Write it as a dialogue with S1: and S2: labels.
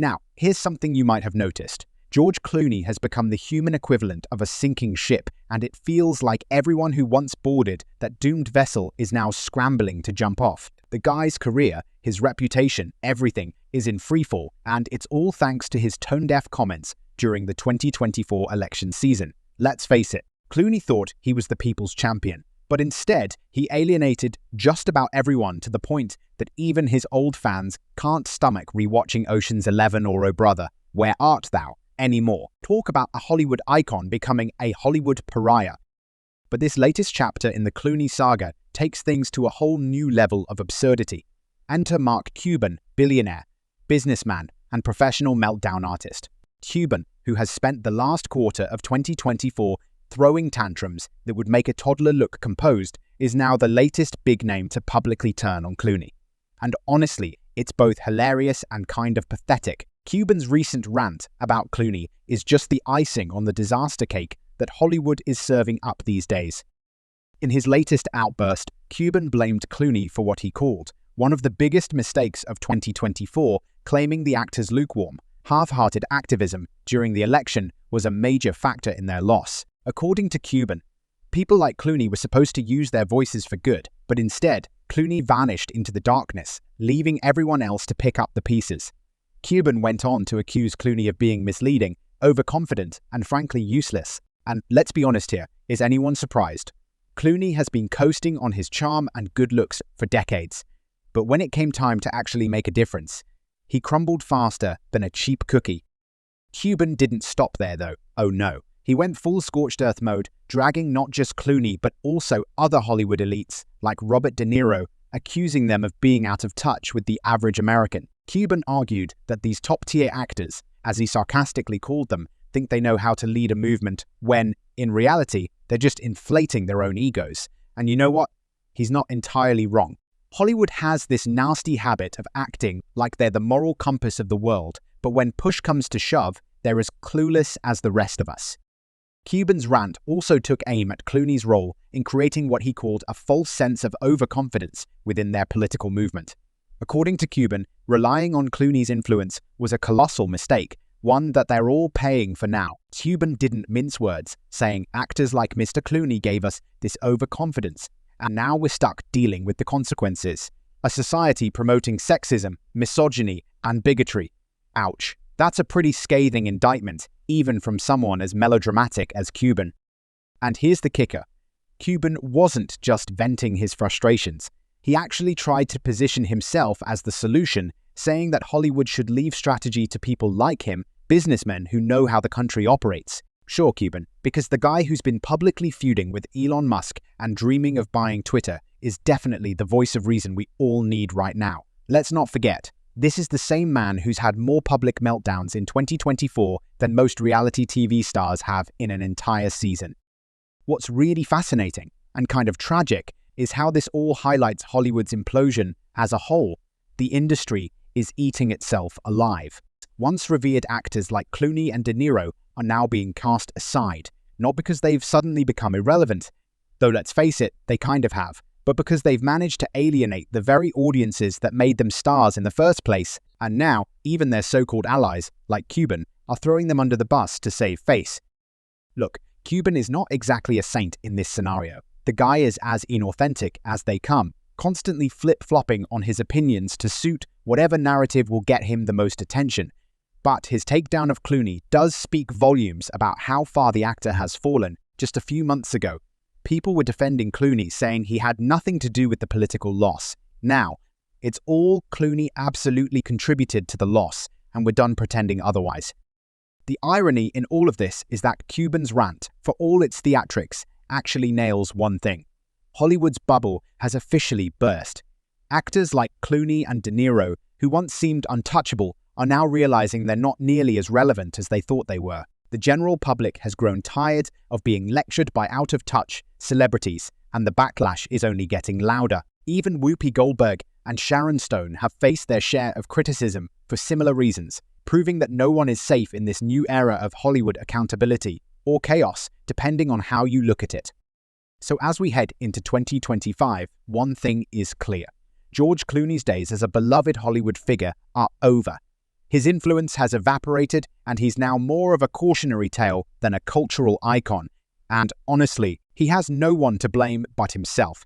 S1: Now, here's something you might have noticed. George Clooney has become the human equivalent of a sinking ship, and it feels like everyone who once boarded that doomed vessel is now scrambling to jump off. The guy's career, his reputation, everything is in freefall, and it's all thanks to his tone-deaf comments during the 2024 election season. Let's face it, Clooney thought he was the people's champion, but instead he alienated just about everyone to the point that even his old fans can't stomach rewatching Ocean's 11 or Oh Brother, Where Art Thou? Anymore. Talk about a Hollywood icon becoming a Hollywood pariah. But this latest chapter in the Clooney saga takes things to a whole new level of absurdity. Enter Mark Cuban, billionaire, businessman, and professional meltdown artist. Cuban, who has spent the last quarter of 2024 throwing tantrums that would make a toddler look composed, is now the latest big name to publicly turn on Clooney. And honestly, it's both hilarious and kind of pathetic. Cuban's recent rant about Clooney is just the icing on the disaster cake that Hollywood is serving up these days. In his latest outburst, Cuban blamed Clooney for what he called one of the biggest mistakes of 2024, claiming the actor's lukewarm, half-hearted activism during the election was a major factor in their loss. According to Cuban, people like Clooney were supposed to use their voices for good, but instead, Clooney vanished into the darkness, leaving everyone else to pick up the pieces. Cuban went on to accuse Clooney of being misleading, overconfident, and frankly useless. And let's be honest here, is anyone surprised? Clooney has been coasting on his charm and good looks for decades. But when it came time to actually make a difference, he crumbled faster than a cheap cookie. Cuban didn't stop there though, oh no. He went full scorched earth mode, dragging not just Clooney but also other Hollywood elites like Robert De Niro, accusing them of being out of touch with the average American. Cuban argued that these top-tier actors, as he sarcastically called them, think they know how to lead a movement when, in reality, they're just inflating their own egos. And you know what? He's not entirely wrong. Hollywood has this nasty habit of acting like they're the moral compass of the world, but when push comes to shove, they're as clueless as the rest of us. Cuban's rant also took aim at Clooney's role in creating what he called a false sense of overconfidence within their political movement. According to Cuban, relying on Clooney's influence was a colossal mistake, one that they're all paying for now. Cuban didn't mince words, saying actors like Mr. Clooney gave us this overconfidence, and now we're stuck dealing with the consequences. A society promoting sexism, misogyny, and bigotry. Ouch. That's a pretty scathing indictment, even from someone as melodramatic as Cuban. And here's the kicker. Cuban wasn't just venting his frustrations. He actually tried to position himself as the solution, saying that Hollywood should leave strategy to people like him, businessmen who know how the country operates. Sure, Cuban, because the guy who's been publicly feuding with Elon Musk and dreaming of buying Twitter is definitely the voice of reason we all need right now. Let's not forget, this is the same man who's had more public meltdowns in 2024 than most reality TV stars have in an entire season. What's really fascinating and kind of tragic is how this all highlights Hollywood's implosion as a whole. The industry is eating itself alive. Once revered actors like Clooney and De Niro are now being cast aside, not because they've suddenly become irrelevant, though let's face it, they kind of have, but because they've managed to alienate the very audiences that made them stars in the first place, and now even their so-called allies, like Cuban, are throwing them under the bus to save face. Look, Cuban is not exactly a saint in this scenario. The guy is as inauthentic as they come, constantly flip-flopping on his opinions to suit whatever narrative will get him the most attention. But his takedown of Clooney does speak volumes about how far the actor has fallen. Just a few months ago, people were defending Clooney, saying he had nothing to do with the political loss. Now, it's all Clooney absolutely contributed to the loss, and we're done pretending otherwise. The irony in all of this is that Cuban's rant, for all its theatrics, actually nails one thing. Hollywood's bubble has officially burst. Actors like Clooney and De Niro, who once seemed untouchable, are now realizing they're not nearly as relevant as they thought they were. The general public has grown tired of being lectured by out-of-touch celebrities, and the backlash is only getting louder. Even Whoopi Goldberg and Sharon Stone have faced their share of criticism for similar reasons, proving that no one is safe in this new era of Hollywood accountability, or chaos, depending on how you look at it. So as we head into 2025, one thing is clear. George Clooney's days as a beloved Hollywood figure are over. His influence has evaporated, and he's now more of a cautionary tale than a cultural icon. And honestly, he has no one to blame but himself.